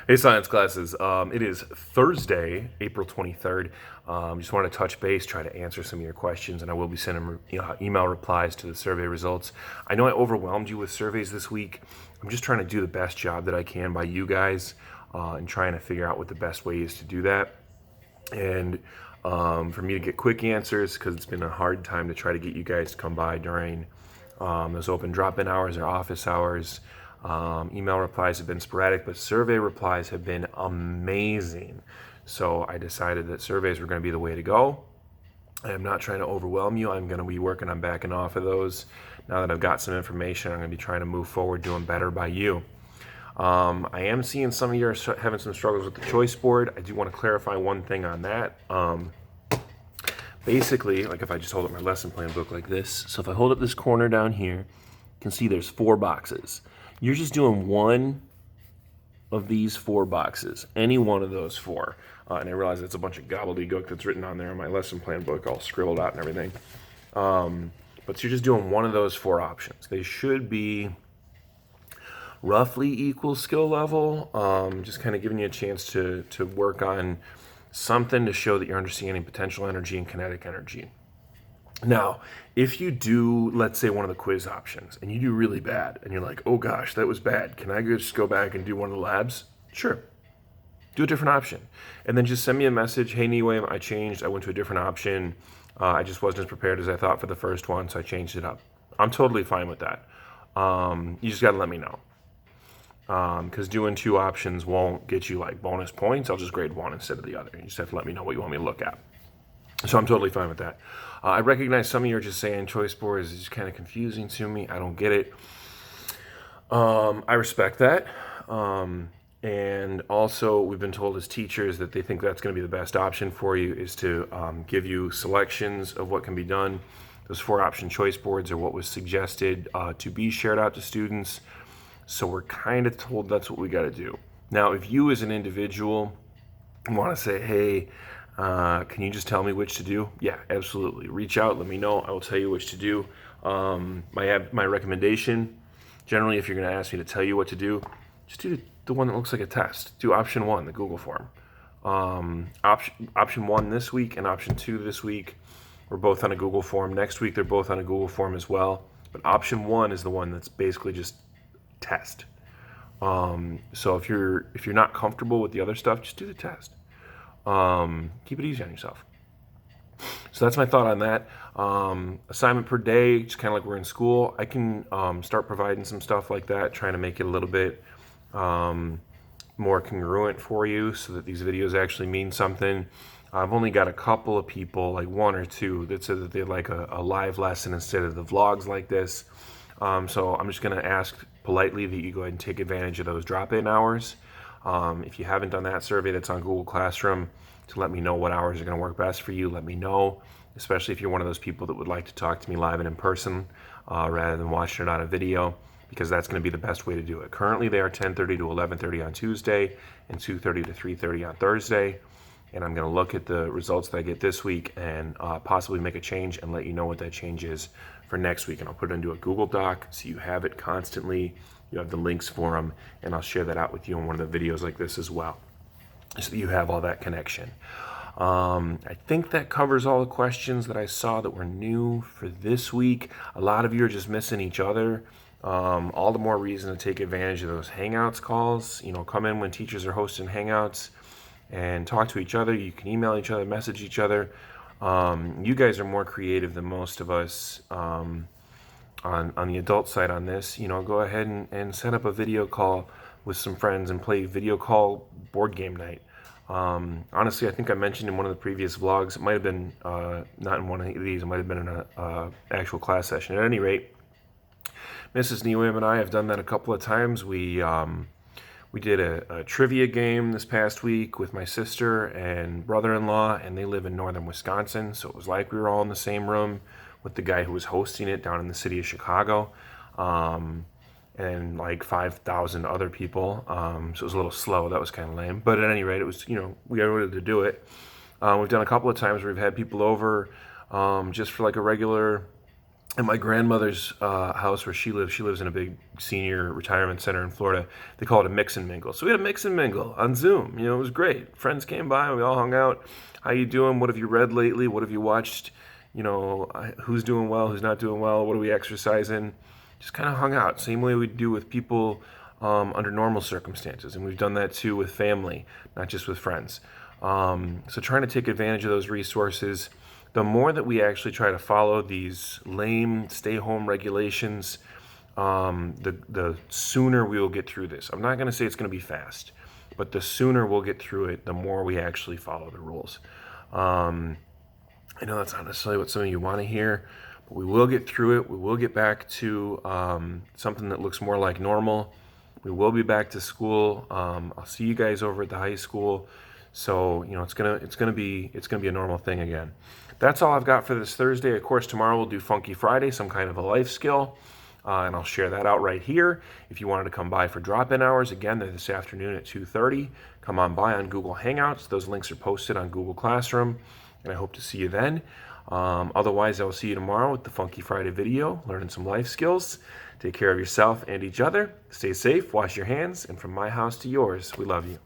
Hey, science classes. It is Thursday, April 23rd. Just wanted to touch base, try to answer some of your questions, and I will be sending email replies to the survey results. I know I overwhelmed you with surveys this week. I'm just trying to do the best job that I can by you guys and trying to figure out what the best way is to do that. And for me to get quick answers, because it's been a hard time to try to get you guys to come by during those open drop-in hours or office hours. Email replies have been sporadic, but survey replies have been amazing. So I decided that surveys were going to be the way to go. I am not trying to overwhelm you. I'm going to be working on backing off of those. Now that I've got some information, I'm going to be trying to move forward doing better by you. I am seeing some of you are having some struggles with the choice board. I do want to clarify one thing on that. Basically, like if I just hold up my lesson plan book like this, so if I hold up this corner down here, you can see there's 4 boxes. You're just doing one of these 4 boxes, any one of those 4. And I realize it's a bunch of gobbledygook that's written on there in my lesson plan book, all scribbled out and everything. But you're just doing one of those 4 options. They should be roughly equal skill level, just kind of giving you a chance to work on something to show that you're understanding potential energy and kinetic energy. Now, if you do, let's say, one of the quiz options and you do really bad and you're like, oh gosh, that was bad. Can I just go back and do one of the labs? Sure. Do a different option. And then just send me a message. Hey, Niway, I changed. I went to a different option. I just wasn't as prepared as I thought for the first one, so I changed it up. I'm totally fine with that. You just got to let me know. Because doing 2 options won't get you like bonus points. I'll just grade 1 instead of the other. You just have to let me know what you want me to look at. So I'm totally fine with that. I recognize some of you are just saying choice boards is just kind of confusing to me. I don't get it. I respect that. And also, we've been told as teachers that they think that's going to be the best option for you is to give you selections of what can be done. Those 4 option choice boards are what was suggested to be shared out to students. So we're kind of told that's what we got to do. Now, if you as an individual want to say, hey, can you just tell me which to do? Yeah, absolutely. Reach out, let me know. I will tell you which to do. My recommendation, generally, if you're going to ask me to tell you what to do, just do the one that looks like a test. Do option 1, the Google form. Option 1 this week and option 2 this week were both on a Google form. Next week, they're both on a Google form as well. But option 1 is the one that's basically just test. So if you're not comfortable with the other stuff, just do the test. Keep it easy on yourself. So that's my thought on that. Assignment per day, just kind of like we're in school. I can start providing some stuff like that, trying to make it a little bit more congruent for you so that these videos actually mean something. I've only got a couple of people, like 1 or 2, that said that they'd like a live lesson instead of the vlogs like this. So I'm just going to ask politely that you go ahead and take advantage of those drop-in hours. If you haven't done that survey that's on Google Classroom to let me know what hours are going to work best for you, let me know, especially if you're one of those people that would like to talk to me live and in person rather than watching it on a video, because that's going to be the best way to do it. Currently, they are 10:30 to 11:30 on Tuesday and 2:30 to 3:30 on Thursday. And I'm going to look at the results that I get this week and possibly make a change and let you know what that change is for next week. And I'll put it into a Google Doc so you have it constantly. You have the links for them, and I'll share that out with you in one of the videos like this as well, so that you have all that connection. I think that covers all the questions that I saw that were new for this week. A lot of you are just missing each other. All the more reason to take advantage of those Hangouts calls. Come in when teachers are hosting Hangouts and talk to each other. You can email each other, message each other. You guys are more creative than most of us on the adult side on this. Go ahead and set up a video call with some friends and play video call board game night. Honestly, I think I mentioned in one of the previous vlogs, it might have been not in one of these, it might have been in an actual class session. At any rate, Mrs. Niway and I have done that a couple of times. We did a trivia game this past week with my sister and brother-in-law, and they live in northern Wisconsin, so it was like we were all in the same room with the guy who was hosting it down in the city of Chicago, and like 5,000 other people, so it was a little slow. That was kind of lame, but at any rate, it was, we were able to do it. We've done a couple of times where we've had people over just for like a regular at my grandmother's house where she lives in a big senior retirement center in Florida. They call it a mix and mingle. So we had a mix and mingle on Zoom. It was great. Friends came by, we all hung out. How you doing? What have you read lately? What have you watched? Who's doing well? Who's not doing well? What are we exercising? Just kind of hung out. Same way we do with people under normal circumstances, and we've done that too with family, not just with friends. So trying to take advantage of those resources. The more that we actually try to follow these lame stay-home regulations, the sooner we will get through this. I'm not going to say it's going to be fast, but the sooner we'll get through it, the more we actually follow the rules. I know that's not necessarily what some of you want to hear, but we will get through it. We will get back to something that looks more like normal. We will be back to school. I'll see you guys over at the high school. So it's gonna be a normal thing again. That's all I've got for this Thursday. Of course, tomorrow we'll do Funky Friday, some kind of a life skill, and I'll share that out right here. If you wanted to come by for drop-in hours, again, they're this afternoon at 2:30. Come on by on Google Hangouts. Those links are posted on Google Classroom, and I hope to see you then. Otherwise, I will see you tomorrow with the Funky Friday video, learning some life skills. Take care of yourself and each other. Stay safe, wash your hands, and from my house to yours, we love you.